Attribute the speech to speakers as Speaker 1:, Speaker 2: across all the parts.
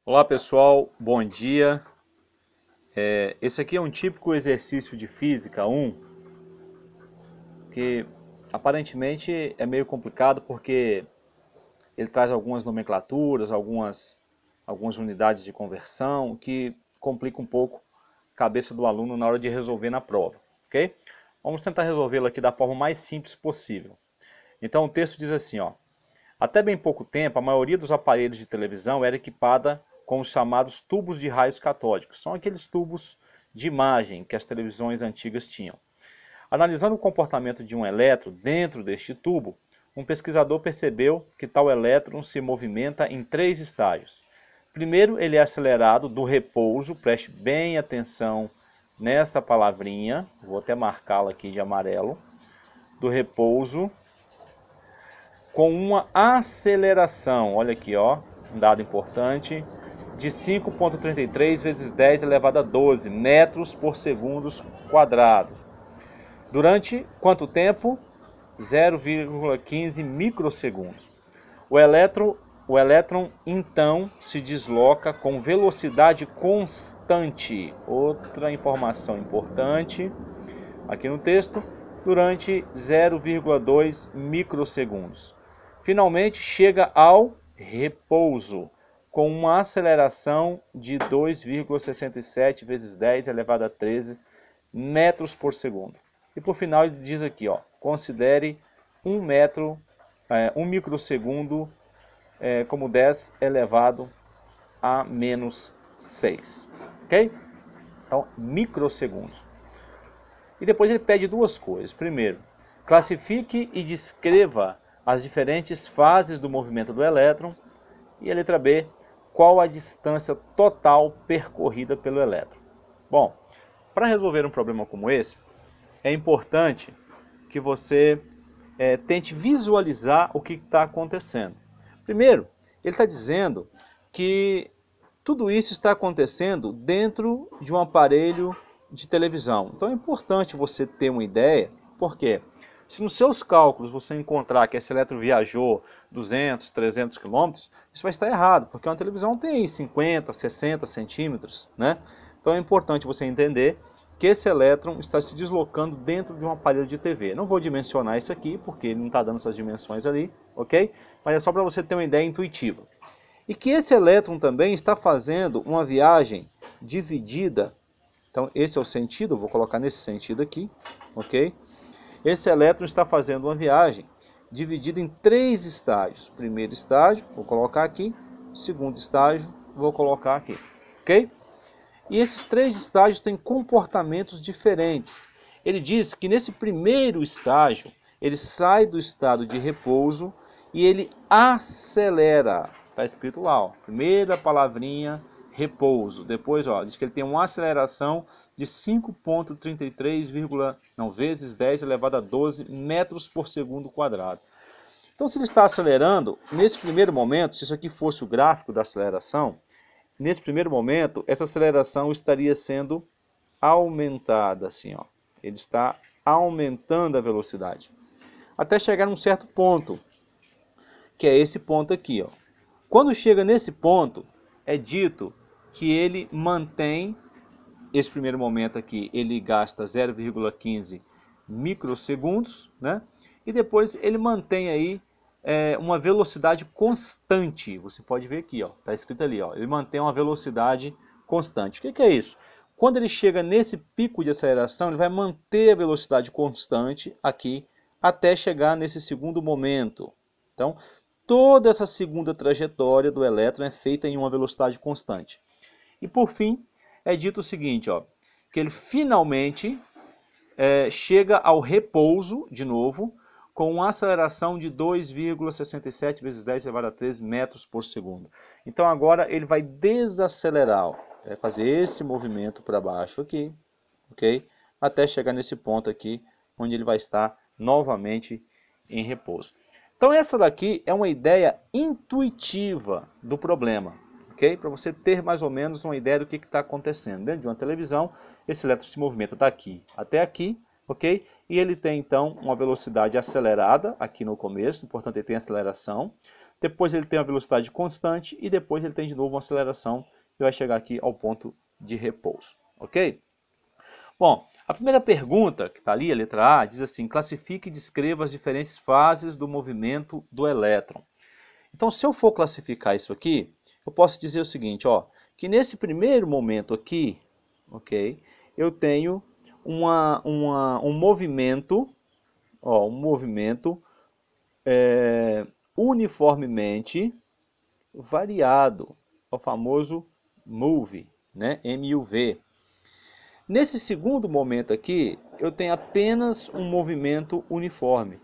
Speaker 1: Olá pessoal, bom dia. Esse aqui é um típico exercício de Física 1 que aparentemente é meio complicado porque ele traz algumas nomenclaturas, algumas unidades de conversão que complica um pouco a cabeça do aluno na hora de resolver na prova, ok? Vamos tentar resolvê-lo aqui da forma mais simples possível. Então o texto diz assim, ó: até bem pouco tempo, a maioria dos aparelhos de televisão era equipada com os chamados tubos de raios catódicos. São aqueles tubos de imagem que as televisões antigas tinham. Analisando o comportamento de um elétron dentro deste tubo, um pesquisador percebeu que tal elétron se movimenta em três estágios. Primeiro, ele é acelerado do repouso, preste bem atenção nessa palavrinha, vou até marcá-la aqui de amarelo, do repouso, com uma aceleração, olha aqui, ó, um dado importante, de 5,33 vezes 10 elevado a 12 metros por segundo quadrado. Durante quanto tempo? 0,15 microsegundos. O elétron então se desloca com velocidade constante. Outra informação importante aqui no texto, durante 0,2 microsegundos. Finalmente chega ao repouso, com uma aceleração de 2,67 vezes 10 elevado a 13 metros por segundo. E por final ele diz aqui, ó, considere 1 microsegundo como 10 elevado a menos 6. Ok? Então, microsegundos. E depois ele pede duas coisas. Primeiro, classifique e descreva as diferentes fases do movimento do elétron. E a letra B, qual a distância total percorrida pelo elétron. Bom, para resolver um problema como esse, é importante que você tente visualizar o que está acontecendo. Primeiro, ele está dizendo que tudo isso está acontecendo dentro de um aparelho de televisão. Então é importante você ter uma ideia, porque se nos seus cálculos você encontrar que esse elétron viajou 200, 300 quilômetros, isso vai estar errado, porque uma televisão tem 50, 60 centímetros, né? Então é importante você entender que esse elétron está se deslocando dentro de um aparelho de TV. Não vou dimensionar isso aqui, porque ele não está dando essas dimensões ali, ok? Mas é só para você ter uma ideia intuitiva. E que esse elétron também está fazendo uma viagem dividida. Então esse é o sentido, vou colocar nesse sentido aqui, ok? Esse elétron está fazendo uma viagem dividida em três estágios. Primeiro estágio, vou colocar aqui. Segundo estágio, vou colocar aqui, ok? E esses três estágios têm comportamentos diferentes. Ele diz que nesse primeiro estágio, ele sai do estado de repouso e ele acelera. Está escrito lá, ó, primeira palavrinha, repouso. Depois, ó, diz que ele tem uma aceleração de 5,33 vezes 10 elevado a 12 metros por segundo quadrado. Então, se ele está acelerando, nesse primeiro momento, se isso aqui fosse o gráfico da aceleração, nesse primeiro momento, essa aceleração estaria sendo aumentada, assim, ó. Ele está aumentando a velocidade, até chegar num certo ponto, que é esse ponto aqui, ó. Quando chega nesse ponto, é dito que ele mantém, esse primeiro momento aqui, ele gasta 0,15 microsegundos, né? E depois ele mantém aí uma velocidade constante. Você pode ver aqui, ó, tá escrito ali, ó, ele mantém uma velocidade constante. O que é isso? Quando ele chega nesse pico de aceleração, ele vai manter a velocidade constante aqui até chegar nesse segundo momento. Então, toda essa segunda trajetória do elétron é feita em uma velocidade constante. E por fim, é dito o seguinte, ó, que ele finalmente chega ao repouso, de novo, com uma aceleração de 2,67 vezes 10 elevado a 13 metros por segundo. Então agora ele vai desacelerar, ó, vai fazer esse movimento para baixo aqui, ok? Até chegar nesse ponto aqui, onde ele vai estar novamente em repouso. Então essa daqui é uma ideia intuitiva do problema, ok? Para você ter mais ou menos uma ideia do que está acontecendo. Dentro de uma televisão, esse elétron se movimenta daqui até aqui, ok? E ele tem então uma velocidade acelerada aqui no começo, portanto ele tem aceleração. depois ele tem uma velocidade constante e depois ele tem de novo uma aceleração e vai chegar aqui ao ponto de repouso, ok? Bom, a primeira pergunta que está ali, a letra A, diz assim: classifique e descreva as diferentes fases do movimento do elétron. Então, se eu for classificar isso aqui, eu posso dizer o seguinte, ó, que nesse primeiro momento aqui, ok, eu tenho um movimento, ó, uniformemente variado, o famoso MUV, né, MUV. Nesse segundo momento aqui, eu tenho apenas um movimento uniforme,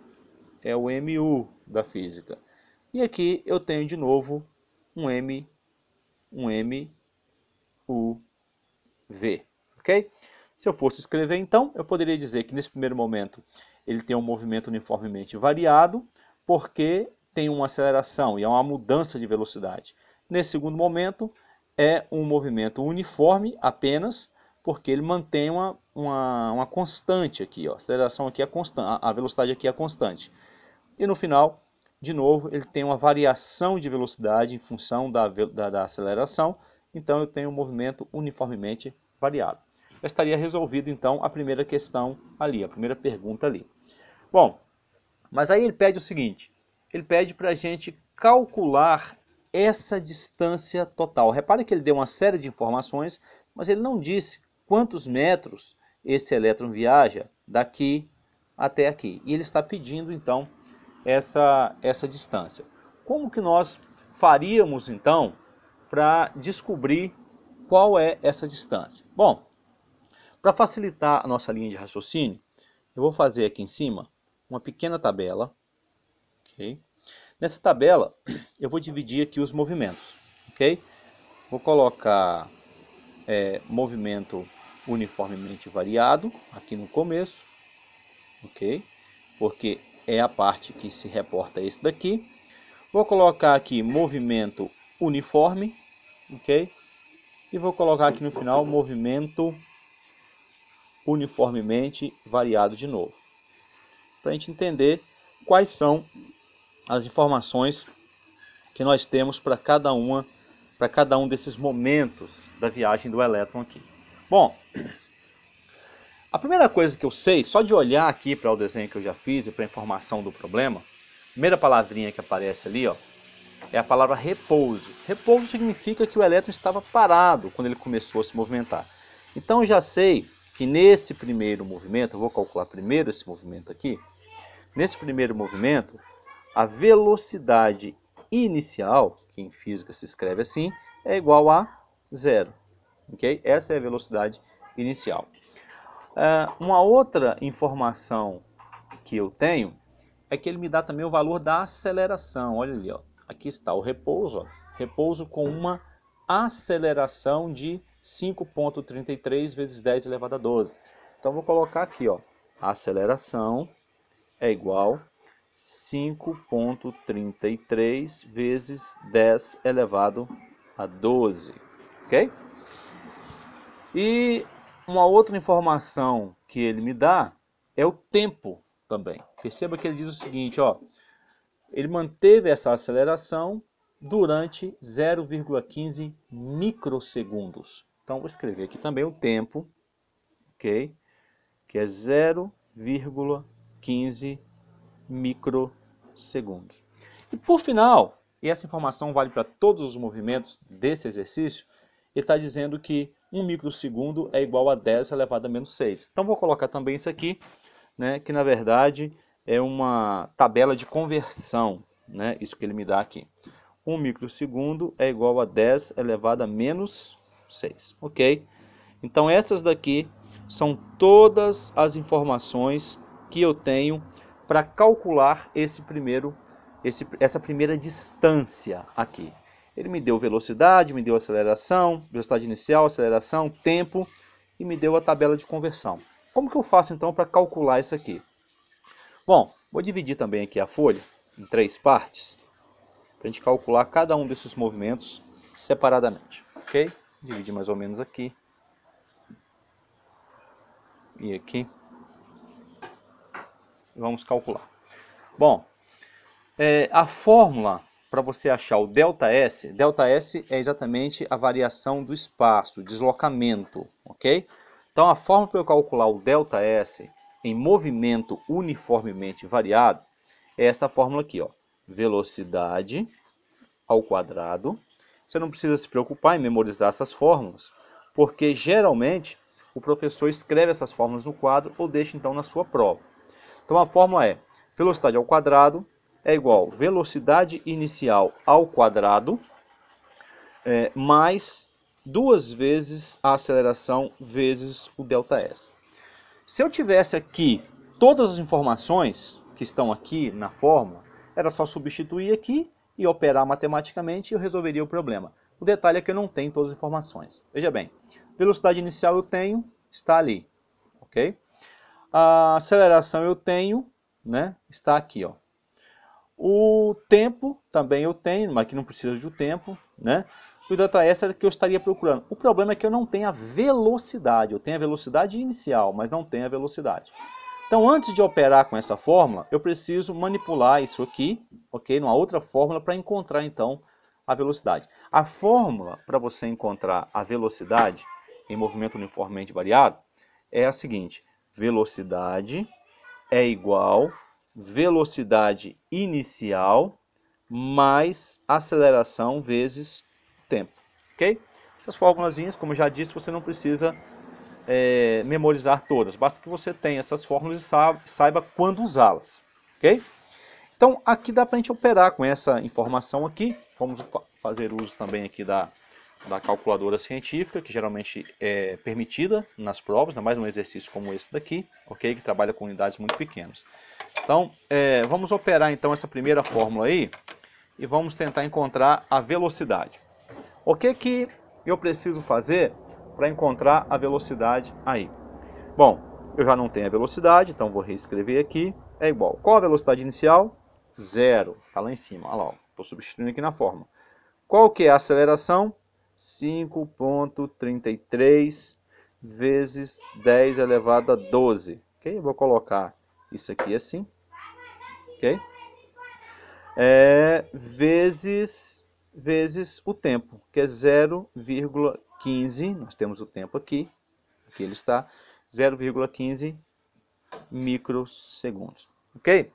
Speaker 1: é o MU da física. E aqui eu tenho de novo um MUV, ok? Se eu fosse escrever então, eu poderia dizer que nesse primeiro momento ele tem um movimento uniformemente variado, porque tem uma aceleração e é uma mudança de velocidade. Nesse segundo momento é um movimento uniforme apenas, porque ele mantém uma constante aqui, ó. A aceleração aqui é constante, a velocidade aqui é constante. E no final, de novo, ele tem uma variação de velocidade em função da aceleração, então eu tenho um movimento uniformemente variado. Já estaria resolvido então a primeira questão ali, a primeira pergunta ali. Bom, mas aí ele pede o seguinte, ele pede para a gente calcular essa distância total. Repare que ele deu uma série de informações, mas ele não disse quantos metros esse elétron viaja daqui até aqui. E ele está pedindo então essa distância. Como que nós faríamos então para descobrir qual é essa distância? Bom, para facilitar a nossa linha de raciocínio, eu vou fazer aqui em cima uma pequena tabela. Okay? Nessa tabela eu vou dividir aqui os movimentos. Okay? Vou colocar movimento uniformemente variado aqui no começo, ok? Porque é a parte que se reporta a esse daqui. Vou colocar aqui movimento uniforme, ok? E vou colocar aqui no final movimento uniformemente variado de novo. Para a gente entender quais são as informações que nós temos para cada um desses momentos da viagem do elétron aqui. Bom, a primeira coisa que eu sei, só de olhar aqui para o desenho que eu já fiz e para a informação do problema, a primeira palavrinha que aparece ali, ó, é a palavra repouso. Repouso significa que o elétron estava parado quando ele começou a se movimentar. Então eu já sei que nesse primeiro movimento, eu vou calcular primeiro esse movimento aqui, nesse primeiro movimento, a velocidade inicial, que em física se escreve assim, é igual a zero. Okay? Essa é a velocidade inicial. Uma outra informação que eu tenho é que ele me dá também o valor da aceleração. Olha ali, ó. Aqui está o repouso, ó. Repouso com uma aceleração de 5,33 vezes 10 elevado a 12. Então vou colocar aqui, ó, a aceleração é igual a 5,33 vezes 10 elevado a 12, ok? E uma outra informação que ele me dá é o tempo também. Perceba que ele diz o seguinte, ó, ele manteve essa aceleração durante 0,15 microsegundos. Então vou escrever aqui também o tempo, ok? Que é 0,15 microsegundos. E por final, e essa informação vale para todos os movimentos desse exercício, ele está dizendo que 1 microsegundo é igual a 10 elevado a menos 6. Então vou colocar também isso aqui, né, que na verdade é uma tabela de conversão, né, isso que ele me dá aqui. 1 microsegundo é igual a 10 elevado a menos 6, ok? Então essas daqui são todas as informações que eu tenho para calcular essa primeira distância aqui. Ele me deu velocidade, me deu aceleração, velocidade inicial, aceleração, tempo e me deu a tabela de conversão. Como que eu faço então para calcular isso aqui? Bom, vou dividir também aqui a folha em 3 partes, para a gente calcular cada um desses movimentos separadamente, ok? Dividir mais ou menos aqui e aqui. Vamos calcular. Bom, a fórmula para você achar o ΔS é exatamente a variação do espaço, deslocamento, ok? Então a fórmula para eu calcular o ΔS em movimento uniformemente variado é essa fórmula aqui, ó, velocidade ao quadrado. Você não precisa se preocupar em memorizar essas fórmulas, porque geralmente o professor escreve essas fórmulas no quadro ou deixa então na sua prova. Então a fórmula é velocidade ao quadrado é igual a velocidade inicial ao quadrado mais 2 vezes a aceleração vezes o ΔS. Se eu tivesse aqui todas as informações que estão aqui na fórmula, era só substituir aqui e operar matematicamente e eu resolveria o problema. O detalhe é que eu não tenho todas as informações. Veja bem, velocidade inicial eu tenho, está ali, ok? A aceleração eu tenho, né, está aqui, ó. O tempo também eu tenho, mas aqui não precisa de tempo, né? E o ΔS era o que eu estaria procurando. O problema é que eu não tenho a velocidade, eu tenho a velocidade inicial, mas não tenho a velocidade. Então, antes de operar com essa fórmula, eu preciso manipular isso aqui, ok? Numa outra fórmula para encontrar, então, a velocidade. A fórmula para você encontrar a velocidade em movimento uniformemente variado é a seguinte: velocidade é igual velocidade inicial mais aceleração vezes tempo, ok? Essas formulazinhas, como eu já disse, você não precisa memorizar todas, basta que você tenha essas fórmulas e saiba quando usá-las, ok? Então aqui dá para a gente operar com essa informação aqui. Vamos fazer uso também aqui da calculadora científica, que geralmente é permitida nas provas, ainda mais num exercício como esse daqui, ok? Que trabalha com unidades muito pequenas. Então, vamos operar então essa primeira fórmula aí e vamos tentar encontrar a velocidade. O que eu preciso fazer para encontrar a velocidade aí? Bom, eu já não tenho a velocidade, então vou reescrever aqui. É igual. Qual a velocidade inicial? 0. Está lá em cima. Olha lá, estou substituindo aqui na fórmula. Qual que é a aceleração? 5,33 vezes 10 elevado a 12. Ok? Eu vou colocar isso aqui assim. Ok? Vezes o tempo, que é 0,15. Nós temos o tempo aqui. Aqui ele está. 0,15 microsegundos. Ok?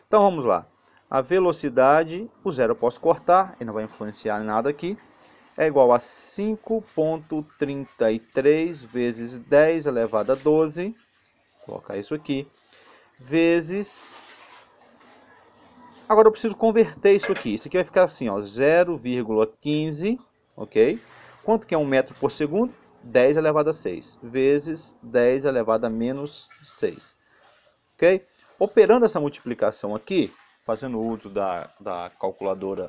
Speaker 1: Então vamos lá. A velocidade, o zero eu posso cortar, e não vai influenciar em nada aqui. É igual a 5,33 vezes 10 elevado a 12. Vou colocar isso aqui. Vezes... Agora eu preciso converter isso aqui. Isso aqui vai ficar assim, ó, 0,15, ok? Quanto que é 1 metro por segundo? 10 elevado a 6, vezes 10 elevado a menos 6. Ok? Operando essa multiplicação aqui, fazendo uso da calculadora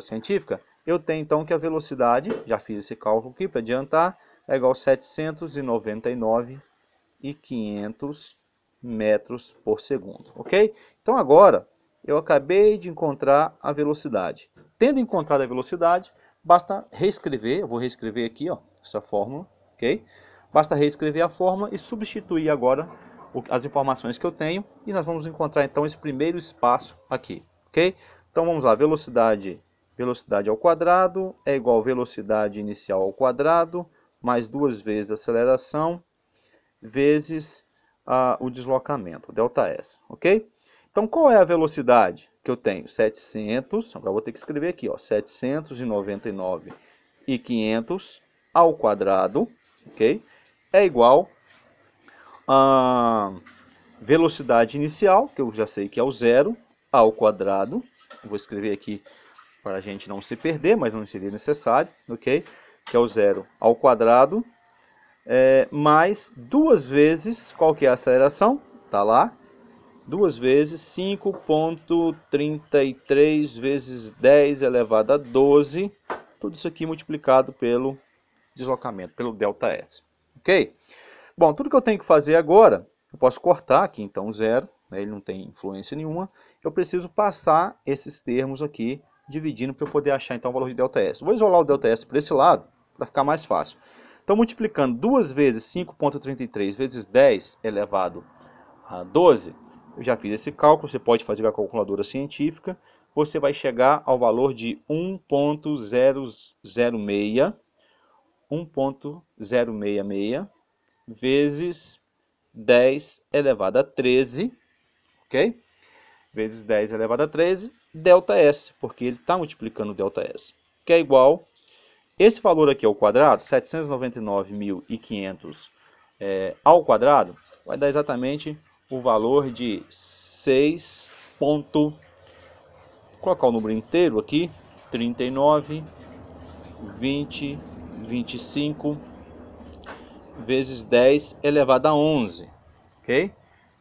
Speaker 1: científica, eu tenho então que a velocidade, já fiz esse cálculo aqui para adiantar, é igual a 799.500 metros por segundo. Ok? Então agora, eu acabei de encontrar a velocidade. Tendo encontrado a velocidade, basta reescrever, eu vou reescrever aqui, ó, essa fórmula, ok? Basta reescrever a fórmula e substituir agora as informações que eu tenho e nós vamos encontrar então esse primeiro espaço aqui, ok? Então vamos lá, velocidade ao quadrado é igual a velocidade inicial ao quadrado mais 2 vezes a aceleração vezes o deslocamento, ΔS, ok? Então qual é a velocidade que eu tenho? 700, agora vou ter que escrever aqui, ó, 799.500 ao quadrado, ok? É igual a velocidade inicial, que eu já sei que é o zero, ao quadrado. Vou escrever aqui para a gente não se perder, mas não seria necessário, ok? Que é o zero ao quadrado, mais 2 vezes, qual que é a aceleração? Está lá. 2 vezes 5,33 vezes 10 elevado a 12. Tudo isso aqui multiplicado pelo deslocamento, pelo ΔS. Ok? Bom, tudo que eu tenho que fazer agora, eu posso cortar aqui então zero, né, ele não tem influência nenhuma. Eu preciso passar esses termos aqui, dividindo para eu poder achar então o valor de ΔS. Vou isolar o ΔS para esse lado, para ficar mais fácil. Então, multiplicando 2 vezes 5,33 vezes 10 elevado a 12, eu já fiz esse cálculo, você pode fazer com a calculadora científica. você vai chegar ao valor de 1.066 vezes 10 elevado a 13, ok? Vezes 10 elevado a 13, ΔS, porque ele está multiplicando ΔS, que é igual, esse valor aqui ao quadrado, 799.500 ao quadrado, vai dar exatamente o valor de 6. Vou colocar o número inteiro aqui, 39, 20, 25, vezes 10 elevado a 11, ok?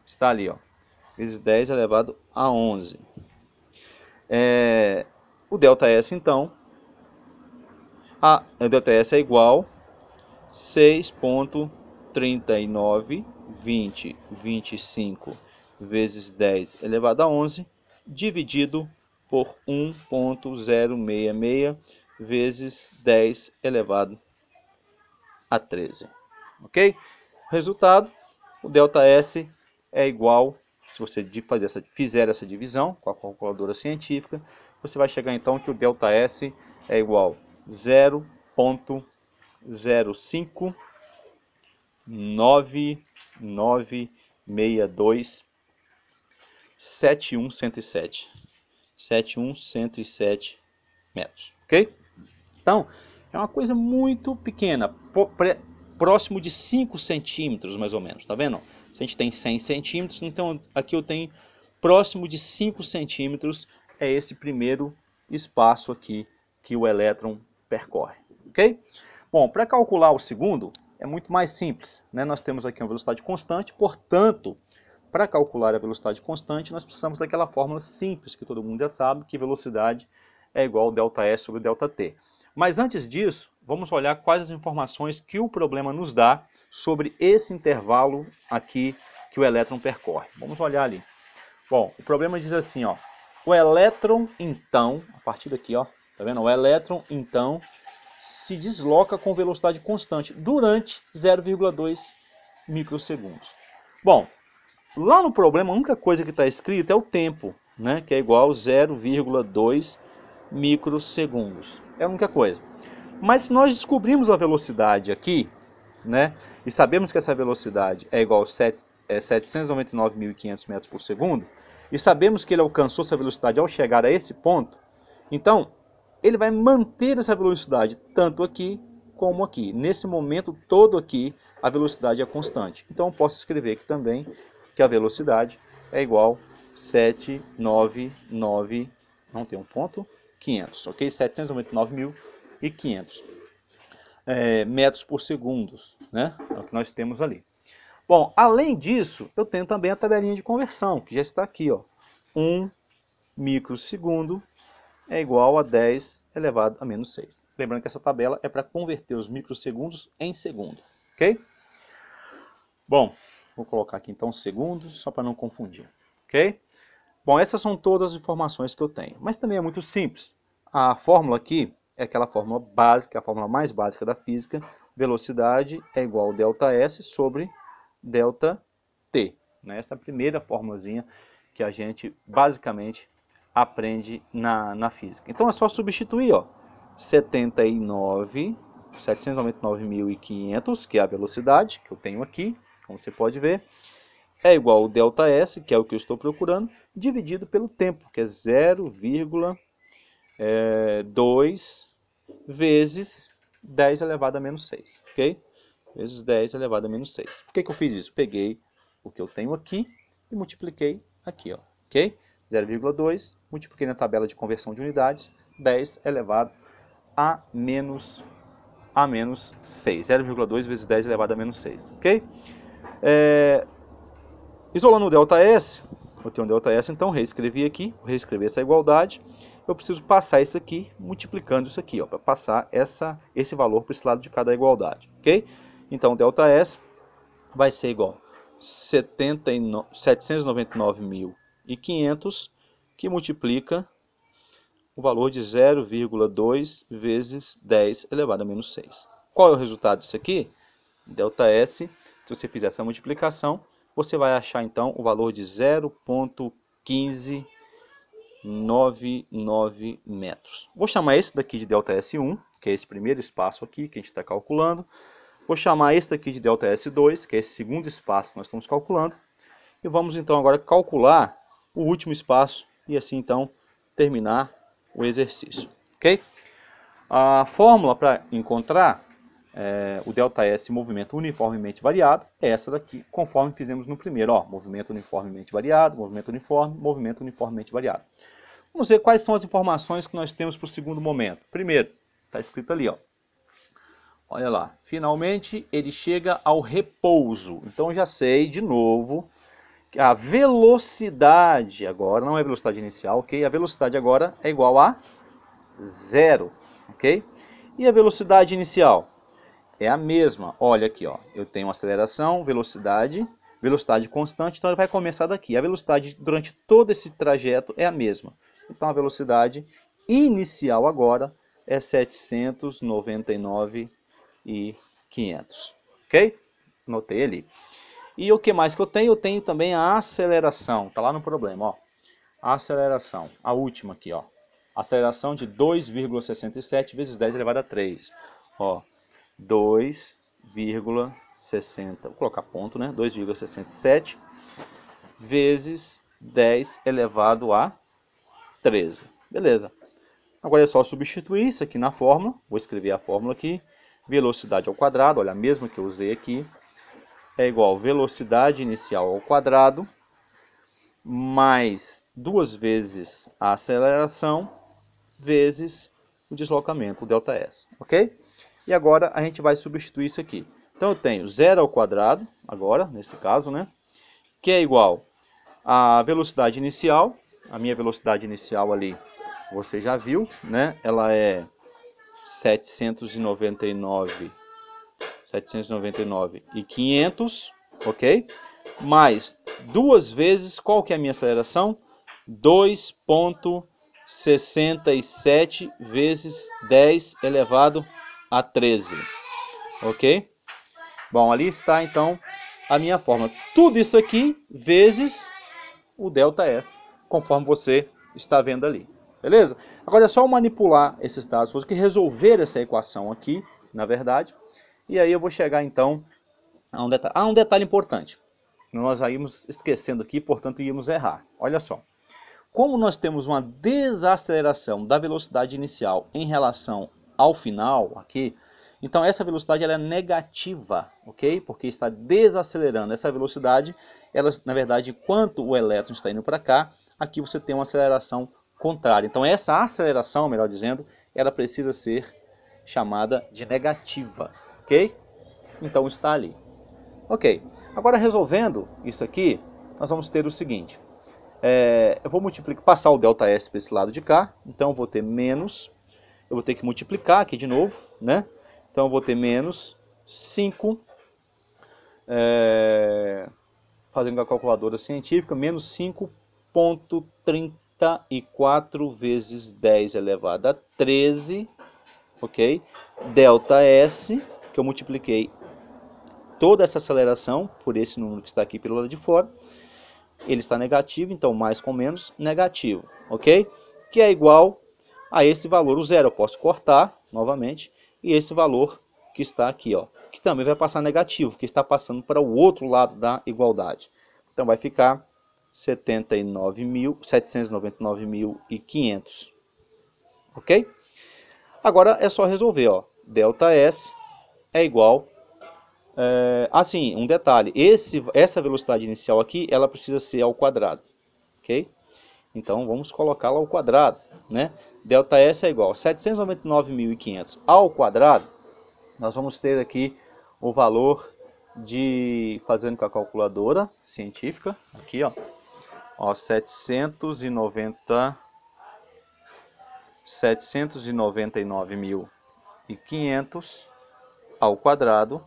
Speaker 1: Está ali, ó, vezes 10 elevado a 11. O ΔS, então, o ΔS é igual a 6,39, 20, 25 vezes 10 elevado a 11, dividido por 1,066 vezes 10 elevado a 13. Ok? Resultado, o ΔS é igual, se você fizer essa divisão com a calculadora científica, você vai chegar então que o ΔS é igual a 0,059927107 metros, ok? Então, é uma coisa muito pequena, próximo de 5 centímetros mais ou menos, tá vendo? Se a gente tem 100 centímetros, então aqui eu tenho próximo de 5 centímetros, é esse primeiro espaço aqui que o elétron percorre, ok? Bom, para calcular o segundo é muito mais simples, né? Nós temos aqui uma velocidade constante, portanto, para calcular a velocidade constante, nós precisamos daquela fórmula simples que todo mundo já sabe, que velocidade é igual a ΔS sobre ΔT. Mas antes disso, vamos olhar quais as informações que o problema nos dá sobre esse intervalo aqui que o elétron percorre. Vamos olhar ali. Bom, o problema diz assim, ó, o elétron então, a partir daqui, ó, tá vendo? O elétron então se desloca com velocidade constante durante 0,2 microsegundos. Bom, lá no problema a única coisa que está escrita é o tempo, né, que é igual a 0,2 microsegundos. É a única coisa. Mas se nós descobrimos a velocidade aqui, né, e sabemos que essa velocidade é igual a 799.500 metros por segundo, e sabemos que ele alcançou essa velocidade ao chegar a esse ponto, então ele vai manter essa velocidade tanto aqui como aqui. Nesse momento todo aqui, a velocidade é constante. Então eu posso escrever aqui também que a velocidade é igual a 799, não tem um ponto, 500, ok? 799.500 metros por segundo, né? É o que nós temos ali. Bom, além disso, eu tenho também a tabelinha de conversão, que já está aqui, ó. 1 microsegundo é igual a 10 elevado a menos 6. Lembrando que essa tabela é para converter os microsegundos em segundo, ok? Bom, vou colocar aqui então segundos, só para não confundir, ok? Bom, essas são todas as informações que eu tenho, mas também é muito simples. A fórmula aqui é aquela fórmula básica, a fórmula mais básica da física, velocidade é igual a ΔS sobre ΔT. Essa é a primeira formulazinha que a gente basicamente aprende na física. Então é só substituir, ó, 799.500, que é a velocidade que eu tenho aqui, como você pode ver, é igual ao ΔS, que é o que eu estou procurando, dividido pelo tempo, que é 0,2 vezes 10 elevado a menos 6, ok? Vezes 10 elevado a menos 6. Por que eu fiz isso? Peguei o que eu tenho aqui e multipliquei aqui, ó, ok? 0,2, multipliquei na tabela de conversão de unidades, 10 elevado a menos 6. 0,2 vezes 10 elevado a menos 6, ok? Isolando o ΔS, eu tenho um ΔS, então reescrevi aqui, vou reescrever essa igualdade. Eu preciso passar isso aqui, multiplicando isso aqui, para passar esse valor para esse lado de cada igualdade, ok? Então, ΔS vai ser igual a 799.500, que multiplica o valor de 0,2 vezes 10 elevado a menos 6. Qual é o resultado disso aqui? ΔS, se você fizer essa multiplicação, você vai achar então o valor de 0,15 6.999 metros. Vou chamar esse daqui de ΔS1, que é esse primeiro espaço aqui que a gente está calculando. Vou chamar esse daqui de ΔS2, que é esse segundo espaço que nós estamos calculando. E vamos então agora calcular o último espaço e assim então terminar o exercício. Ok? A fórmula para encontrar o ΔS movimento uniformemente variado é essa daqui, conforme fizemos no primeiro. Ó, movimento uniformemente variado, movimento uniforme, movimento uniformemente variado. Vamos ver quais são as informações que nós temos para o segundo momento. Primeiro, está escrito ali, ó. Olha lá, finalmente ele chega ao repouso. Então já sei de novo que a velocidade agora, não é a velocidade inicial, ok? A velocidade agora é igual a 0, ok? E a velocidade inicial? É a mesma. Olha aqui, ó. Eu tenho aceleração, velocidade constante, então ele vai começar daqui. A velocidade durante todo esse trajeto é a mesma. Então a velocidade inicial agora é 799.500, ok? Anotei ali. E o que mais que eu tenho? Eu tenho também a aceleração, está lá no problema, ó. A aceleração, a última aqui, ó. Aceleração de 2,67 vezes 10 elevado a 3. Ó, 2,60, vou colocar ponto, né? 2,67 vezes 10 elevado a 13. Beleza. Agora é só substituir isso aqui na fórmula. Vou escrever a fórmula aqui. Velocidade ao quadrado, olha, a mesma que eu usei aqui, é igual a velocidade inicial ao quadrado mais 2 vezes a aceleração vezes o deslocamento, o ΔS, ok? E agora a gente vai substituir isso aqui. Então eu tenho 0 ao quadrado, agora, nesse caso, né? Que é igual a velocidade inicial. A minha velocidade inicial ali, você já viu, né? Ela é 799.500, ok? Mais 2 vezes, qual que é a minha aceleração? 2,67 vezes 10 elevado a 13, ok? Bom, ali está então a minha fórmula. Tudo isso aqui vezes o ΔS, conforme você está vendo ali, beleza? Agora é só manipular esses dados, você que resolver essa equação aqui, na verdade, e aí eu vou chegar então a um detalhe. Um detalhe importante, nós íamos esquecendo aqui, portanto íamos errar. Olha só, como nós temos uma desaceleração da velocidade inicial em relação ao final aqui, então essa velocidade ela é negativa, ok? Porque está desacelerando essa velocidade, ela, na verdade, enquanto o elétron está indo para cá, aqui você tem uma aceleração contrária. Então essa aceleração, melhor dizendo, ela precisa ser chamada de negativa, ok? Então está ali. Ok, agora resolvendo isso aqui, nós vamos ter o seguinte. Eu vou multiplicar, passar o ΔS para esse lado de cá, então eu vou ter menos, eu vou ter que multiplicar aqui de novo, né? Então eu vou ter menos 5, fazendo com a calculadora científica, menos 5,34 vezes 10 elevado a 13, ok? ΔS, que eu multipliquei toda essa aceleração por esse número que está aqui pelo lado de fora, ele está negativo, então mais com menos, negativo, ok? Que é igual a esse valor, o zero eu posso cortar novamente, e esse valor que está aqui, ó, que também vai passar negativo, que está passando para o outro lado da igualdade. Então vai ficar 799.500, ok? Agora é só resolver, ó, ΔS é igual, assim, um detalhe, essa velocidade inicial aqui, ela precisa ser ao quadrado, ok? Então vamos colocá-la ao quadrado, né? ΔS é igual a 799.500 ao quadrado, nós vamos ter aqui o valor de, fazendo com a calculadora científica, aqui ó 799.500 ao quadrado,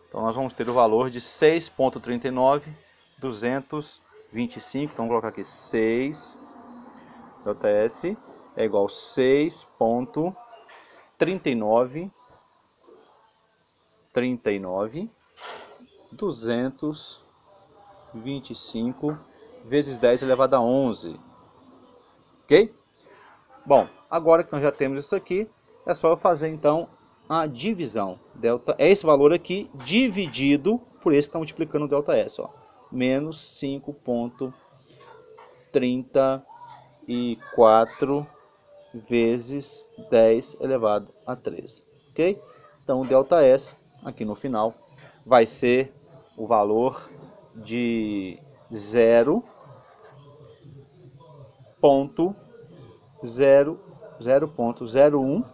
Speaker 1: então nós vamos ter o valor de 6.39.225, então vamos colocar aqui 6, ΔS é igual a 6.39.225 vezes 10 elevado a 11. ok? Bom, agora que nós já temos isso aqui, é só eu fazer então a divisão. Delta é esse valor aqui dividido por esse que está multiplicando o delta S, ó. Menos 5,34 vezes 10 elevado a 13, ok? Então o delta S aqui no final vai ser o valor de 0,01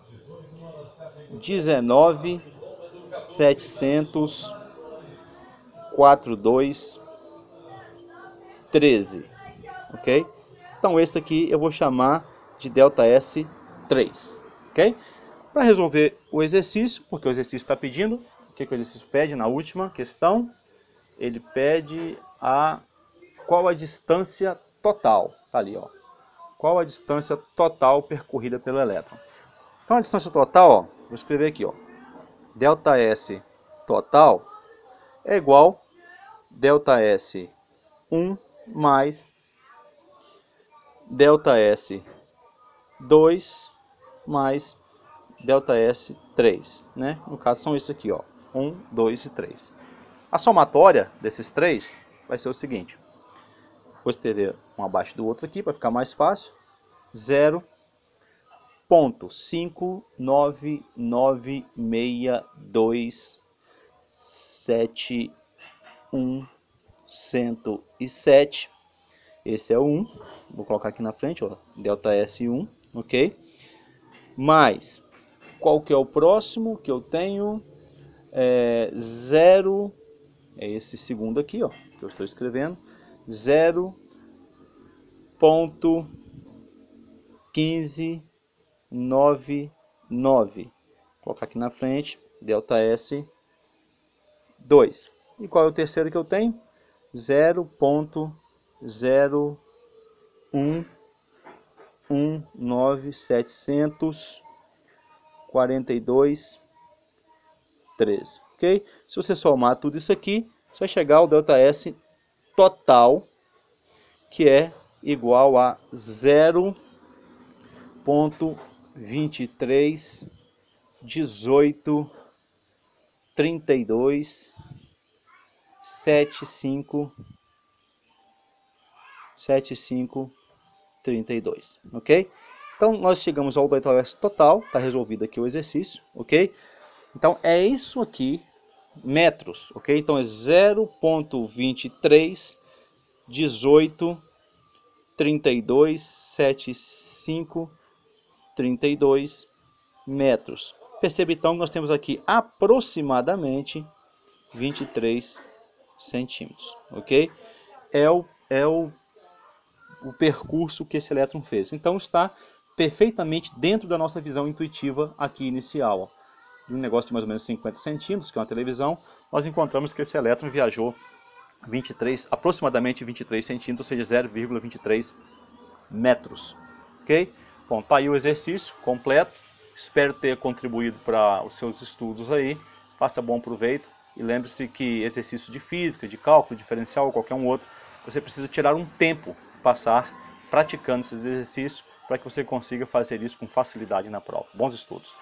Speaker 1: 19.742 13, ok? Então esse aqui eu vou chamar de delta S3, ok? Para resolver o exercício, porque o exercício está pedindo, o que o exercício pede na última questão? Ele pede qual a distância total, tá ali, ó. Qual a distância total percorrida pelo elétron? Então a distância total, ó, vou escrever aqui, ó. Delta S total é igual delta S1 mais delta S2 mais delta S3, né? No caso são esses aqui, ó, 1, 2 e 3. A somatória desses três vai ser o seguinte. Vou escrever um abaixo do outro aqui para ficar mais fácil. 0,999267107. Esse é o 1. Vou colocar aqui na frente, ó, delta S1, ok? Mais, qual que é o próximo que eu tenho? 0, é esse segundo aqui, ó, que eu estou escrevendo. 0,1599. Vou colocar aqui na frente, delta S2. E qual é o terceiro que eu tenho? 0,119.742 13, ok? Se você somar tudo isso aqui, você vai chegar ao delta S total, que é igual a 0,231832 ok? Então nós chegamos ao delta S total, está resolvido aqui o exercício, ok? Então é isso aqui, metros, ok? Então é 0,2318327532 metros. Perceba então que nós temos aqui aproximadamente 23 centímetros, ok? É o percurso que esse elétron fez. Então está perfeitamente dentro da nossa visão intuitiva aqui inicial, ó. De um negócio de mais ou menos 50 centímetros, que é uma televisão, nós encontramos que esse elétron viajou aproximadamente 23 centímetros, ou seja, 0,23 metros. Ok? Bom, tá aí o exercício completo. Espero ter contribuído para os seus estudos aí. Faça bom proveito e lembre-se que exercício de física, de cálculo, diferencial ou qualquer um outro, você precisa tirar um tempo, passar praticando esses exercícios para que você consiga fazer isso com facilidade na prova. Bons estudos!